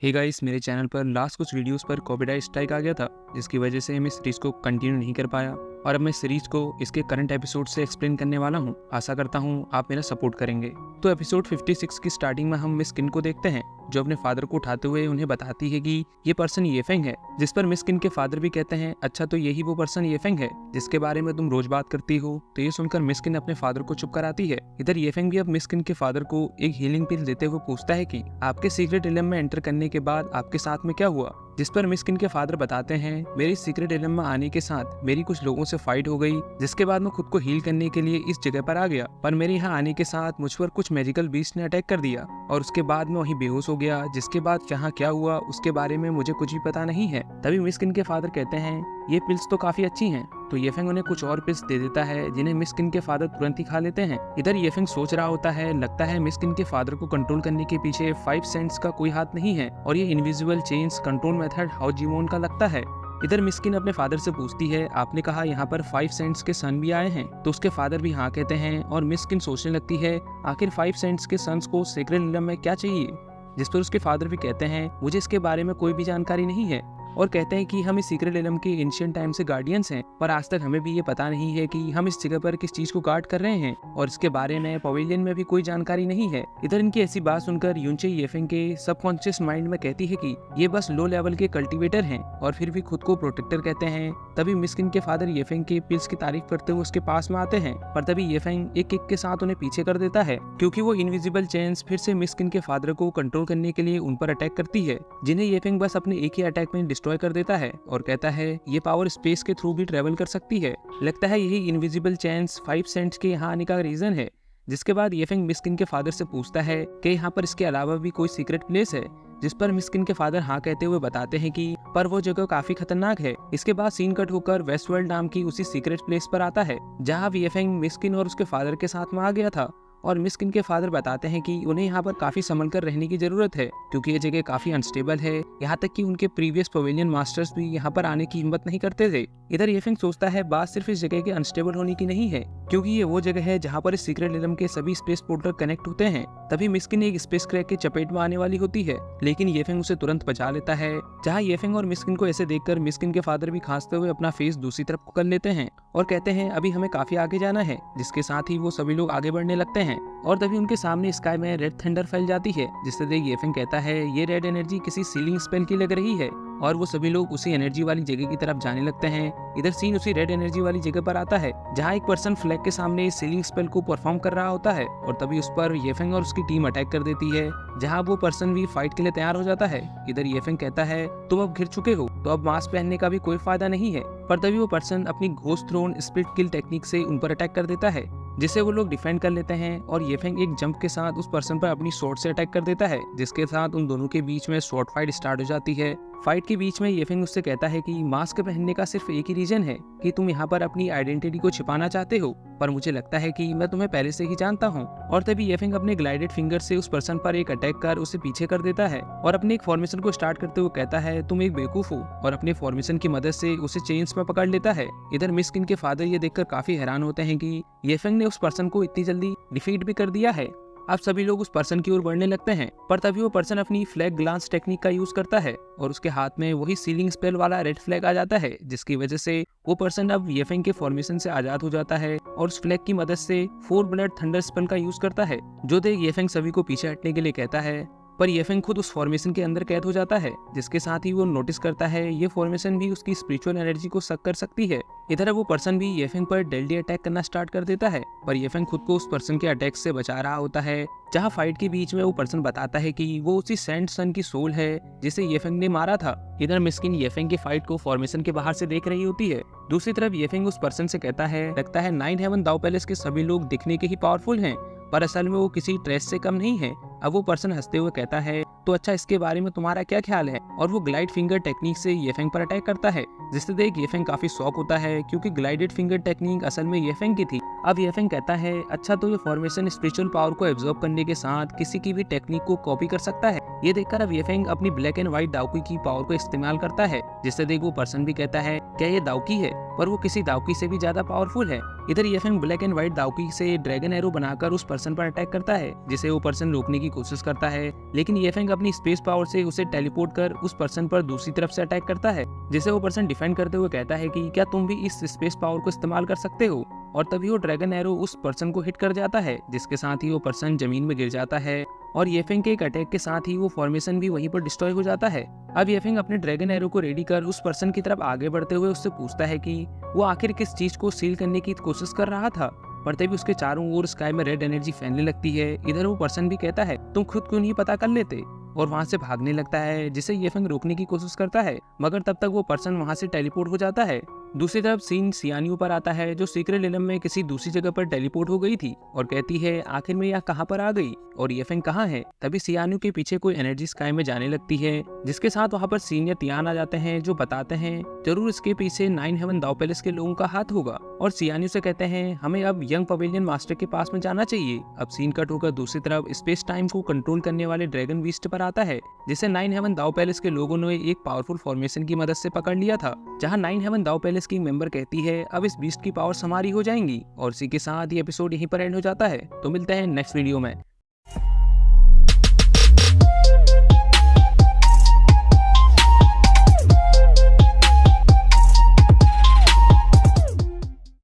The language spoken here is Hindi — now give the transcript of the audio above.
हे गाइस, मेरे चैनल पर लास्ट कुछ वीडियोस पर कॉपीराइट स्ट्राइक आ गया था, जिसकी वजह से मैं सीरीज को कंटिन्यू नहीं कर पाया और अब मैं सीरीज को इसके करंट एपिसोड से एक्सप्लेन करने वाला हूं। आशा करता हूं आप मेरा सपोर्ट करेंगे। तो एपिसोड 56 की स्टार्टिंग में हम मिस किन को देखते हैं, जो अपने फादर को उठाते हुए उन्हें बताती है कि ये पर्सन येफेंग है, जिस पर मिस किन के फादर भी कहते हैं, अच्छा तो यही वो पर्सन येफेंग है जिसके बारे में तुम रोज बात करती हो। तो ये सुनकर मिस किन अपने फादर को चुप कराती है। इधर येफेंग भी अब मिस किन के फादर को एक हीलिंग पिल देते हुए पूछता है कि आपके सीक्रेट इलम में एंटर करने के बाद आपके साथ में क्या हुआ, जिस पर मिस किन के फादर बताते हैं, मेरी सीक्रेट इलम में आने के साथ मेरी कुछ लोगों से फाइट हो गई, जिसके बाद मैं खुद को हील करने के लिए इस जगह पर आ गया, पर मेरे यहाँ आने के साथ मुझ पर कुछ मैजिकल बीस्ट ने अटैक कर दिया और उसके बाद मैं वहीं बेहोश हो गया। जिसके बाद यहाँ क्या हुआ उसके बारे में मुझे कुछ भी पता नहीं है। तभी मिस किन के फादर कहते हैं, ये पिल्स तो काफी अच्छी हैं। तो येफेंग उन्हें कुछ और पिल्स दे देता है, जिन्हें मिस किन के फादर तुरंत ही खा लेते हैं। इधर येफेंग सोच रहा होता है, लगता है मिस किन के फादर को कंट्रोल करने के पीछे 5 सेंट्स का कोई हाथ नहीं है और ये invisible change control method how जीमोन का लगता है। इधर मिस्किन अपने फादर से पूछती है, आपने कहा यहाँ पर 5 सेंट्स के सन भी आए हैं, तो उसके फादर भी हाँ कहते हैं और मिस्किन सोचने लगती है, आखिर 5 सेंट्स के सन्स को सीक्रेट इलम में क्या चाहिए, जिस पर उसके फादर भी कहते हैं, मुझे इसके बारे में कोई भी जानकारी नहीं है और कहते हैं कि हम इस सीक्रेट इलम के एंशिएंट टाइम से गार्डियंस हैं, पर आज तक हमें भी ये पता नहीं है कि हम इस जगह पर किस चीज को गार्ड कर रहे हैं और इसके बारे में पवेलियन में भी कोई जानकारी नहीं है। इधर इनकी ऐसी बात सुनकर यूनचे येफेंग के सबकॉन्शियस माइंड में कहती है कि ये बस लो लेवल के कल्टीवेटर हैं और फिर भी खुद को प्रोटेक्टर कहते हैं। तभी मिस्किन के फादर येफेंग के पिल्स की तारीफ करते हुए उसके पास में आते हैं, पर तभी येफेंग एक किक के साथ उन्हें पीछे कर देता है, क्योंकि वो इनविजिबल चेन्स फिर से मिस्किन के फादर को कंट्रोल करने के लिए उन पर अटैक करती है, जिन्हें येफेंग बस अपने एक ही अटैक में डिस्ट्रॉय कर देता है और कहता है ये पावर स्पेस के थ्रू भी ट्रेवल कर सकती है। लगता है यही इनविजिबल चेन्स 5 सेंट्स के यहाँ आने का रीजन है। जिसके बाद येफेंग मिस्किन के फादर से पूछता है कि यहाँ पर इसके अलावा भी कोई सीक्रेट प्लेस है, जिस पर मिस्किन के फादर हाँ कहते हुए बताते हैं कि पर वो जगह काफी खतरनाक है। इसके बाद सीन कट होकर वेस्ट वर्ल्ड नाम की उसी सीक्रेट प्लेस पर आता है, जहाँ येफेंग मिस्किन और उसके फादर के साथ में आ गया था और मिस्किन के फादर बताते हैं कि उन्हें यहाँ पर काफी संभल कर रहने की जरूरत है, क्योंकि ये जगह काफी अनस्टेबल है। यहाँ तक कि उनके प्रीवियस पवेलियन मास्टर्स भी यहाँ पर आने की हिम्मत नहीं करते थे। इधर येफेंग सोचता है बात सिर्फ इस जगह के अनस्टेबल होने की नहीं है, क्योंकि ये वो जगह है जहाँ पर इस सीक्रेट इलम के सभी स्पेस पोर्टल कनेक्ट होते हैं। तभी मिस्किन एक स्पेस क्रैक के चपेट में आने वाली होती है, लेकिन येफेंग उसे तुरंत बचा लेता है। जहाँ येफेंग और मिस्किन को ऐसे देखकर मिस्किन के फादर भी खांसते हुए अपना फेस दूसरी तरफ को कर लेते हैं और कहते हैं अभी हमें काफी आगे जाना है, जिसके साथ ही वो सभी लोग आगे बढ़ने लगते हैं और तभी उनके सामने स्काई में रेड थंडर फैल जाती है, जिससे देख येफेंग कहता है ये रेड एनर्जी किसी सीलिंग स्पेल की लग रही है और वो सभी लोग उसी एनर्जी वाली जगह की तरफ जाने लगते हैं। इधर सीन उसी रेड एनर्जी वाली जगह पर आता है, जहाँ एक पर्सन फ्लैग के सामने सीलिंग स्पेल को परफॉर्म कर रहा होता है और तभी उस पर येफेंग और उसकी टीम अटैक कर देती है, जहाँ वो पर्सन भी फाइट के लिए तैयार हो जाता है। इधर येफेंग कहता है तुम अब घिर चुके हो, तो अब मास्क पहनने का भी कोई फायदा नहीं है, पर तभी वो पर्सन अपनी घोस्ट थ्रोन स्प्लिट किल टेक्निक से उन पर अटैक कर देता है, जिसे वो लोग डिफेंड कर लेते हैं और येफेंग एक जंप के साथ उस पर्सन पर अपनी स्वॉर्ड से अटैक कर देता है, जिसके साथ उन दोनों के बीच में स्वॉर्ड फाइट स्टार्ट हो जाती है। फाइट के बीच में येफेंग उससे कहता है कि मास्क पहनने का सिर्फ एक ही रीजन है कि तुम यहाँ पर अपनी आइडेंटिटी को छिपाना चाहते हो, पर मुझे लगता है कि मैं तुम्हें पहले से ही जानता हूँ। और तभी येफेंग अपने ग्लाइडेड फिंगर से उस पर्सन पर एक अटैक कर उसे पीछे कर देता है और अपने एक फॉर्मेशन को स्टार्ट करते हुए कहता है तुम एक बेवकूफ हो, और अपने फॉर्मेशन की मदद से उसे चेन्स में पकड़ लेता है। इधर मिस्किन के फादर ये देखकर काफी हैरान होते हैं कि येफेंग ने उस पर्सन को इतनी जल्दी डिफीट भी कर दिया है। अब सभी लोग उस पर्सन की ओर बढ़ने लगते हैं, पर तभी वो पर्सन अपनी फ्लैग ग्लांस टेक्निक का यूज करता है और उसके हाथ में वही सीलिंग स्पेल वाला रेड फ्लैग आ जाता है, जिसकी वजह से वो पर्सन अब येफेंग के फॉर्मेशन से आजाद हो जाता है और उस फ्लैग की मदद से 4 ब्लड थंडर स्पेल का यूज करता है, जो देख येफेंग सभी को पीछे हटने के लिए कहता है, पर येफेंग खुद उस फॉर्मेशन के अंदर कैद हो जाता है, जिसके साथ ही वो नोटिस करता है ये फॉर्मेशन भी उसकी स्पिरिचुअल एनर्जी को सक कर सकती है। इधर वो पर्सन भी येफेंग पर डेडली अटैक करना स्टार्ट कर देता है, पर येफेंग खुद को उस पर्सन के अटैक से बचा रहा होता है। जहाँ फाइट के बीच में वो पर्सन बताता है कि वो उसी सेंट सन की सोल है जिसे येफेंग ने मारा था। इधर मिस्किन येफेंग की फाइट को फॉर्मेशन के बाहर से देख रही होती है। दूसरी तरफ येफेंग उस पर्सन से कहता है, लगता है 9 हेवन दाओ पैलेस के सभी लोग दिखने के ही पावरफुल हैं, पर असल में वो किसी ट्रेस से कम नहीं है। अब वो पर्सन हंसते हुए कहता है तो अच्छा इसके बारे में तुम्हारा क्या ख्याल है, और वो ग्लाइड फिंगर टेक्निक से येफेंग पर अटैक करता है, जिससे देख येफेंग काफी शॉक होता है, क्योंकि ग्लाइडेड फिंगर टेक्निक असल में येफेंग की थी। अब येफेंग कहता है अच्छा तो ये फॉर्मेशन स्पिरिचुअल पावर को एब्जॉर्ब करने के साथ किसी की भी टेक्निक को कॉपी कर सकता है। ये देखकर अब येफेंग अपनी ब्लैक एंड व्हाइट दाओकी की पावर को इस्तेमाल करता है, जिससे देख वो पर्सन भी कहता है क्या ये दाओकी है, पर वो किसी दाओकी से भी ज्यादा पावरफुल है। इधर येफेंग ब्लैक एंड व्हाइट दाओकी से ड्रैगन एरो बनाकर उस पर्सन पर अटैक करता है, जिसे वो पर्सन रोकने की कोशिश करता है, लेकिन ये फेंग अपनी स्पेस पावर से उसे टेलीपोर्ट कर उस पर्सन पर दूसरी तरफ से अटैक करता है, जिसे वो पर्सन डिफेंड करते हुए कहता है कि क्या तुम भी इस स्पेस पावर को इस्तेमाल कर सकते हो। और तभी वो ड्रैगन एरो उस पर्सन को हिट कर जाता है, जिसके साथ ही वो पर्सन जमीन में गिर जाता है और येफेंग के एक अटैक के साथ ही वो फॉर्मेशन भी वहीं पर डिस्ट्रॉय हो जाता है। अब येफेंग अपने ड्रैगन एरो को रेडी कर उस पर्सन की तरफ आगे बढ़ते हुए उससे पूछता है कि वो आखिर किस चीज को सील करने की कोशिश कर रहा था। पर तभी उसके चारों ओर स्काई में रेड एनर्जी फैलने लगती है। इधर वो पर्सन भी कहता है तुम खुद क्यों नहीं पता कर लेते, और वहां से भागने लगता है, जिसे येफेंग रोकने की कोशिश करता है, मगर तब तक वो पर्सन वहां से टेलीपोर्ट हो जाता है। दूसरी तरफ सीन सियानियों पर आता है, जो सीक्रेट इलम में किसी दूसरी जगह पर टेलीपोर्ट हो गई थी और कहती है आखिर में यह कहाँ पर आ गई और येफेंग कहाँ है। तभी सियानियों के पीछे कोई एनर्जी स्काई में जाने लगती है, जिसके साथ वहाँ पर सीनियर तियान आ जाते हैं, जो बताते हैं जरूर इसके पीछे 9 हेवन दाव पैलेस के लोगों का हाथ होगा, और सियानियों से कहते हैं हमें अब यंग पवेलियन मास्टर के पास में जाना चाहिए। अब सीन कट होकर दूसरी तरफ स्पेस टाइम को कंट्रोल करने वाले ड्रैगन बीस्ट पर आता है, जिसे 9 हेवन दाव पैलेस के लोगों ने एक पावरफुल फॉर्मेशन की मदद से पकड़ लिया था, जहां 9 हेवन दाव पैलेस की मेंबर कहती है अब इस बीस्ट की पावर्स हमारी हो जाएंगी। और इसी के साथ ये एपिसोड यहीं पर एंड हो जाता है। तो मिलते हैं नेक्स्ट वीडियो में।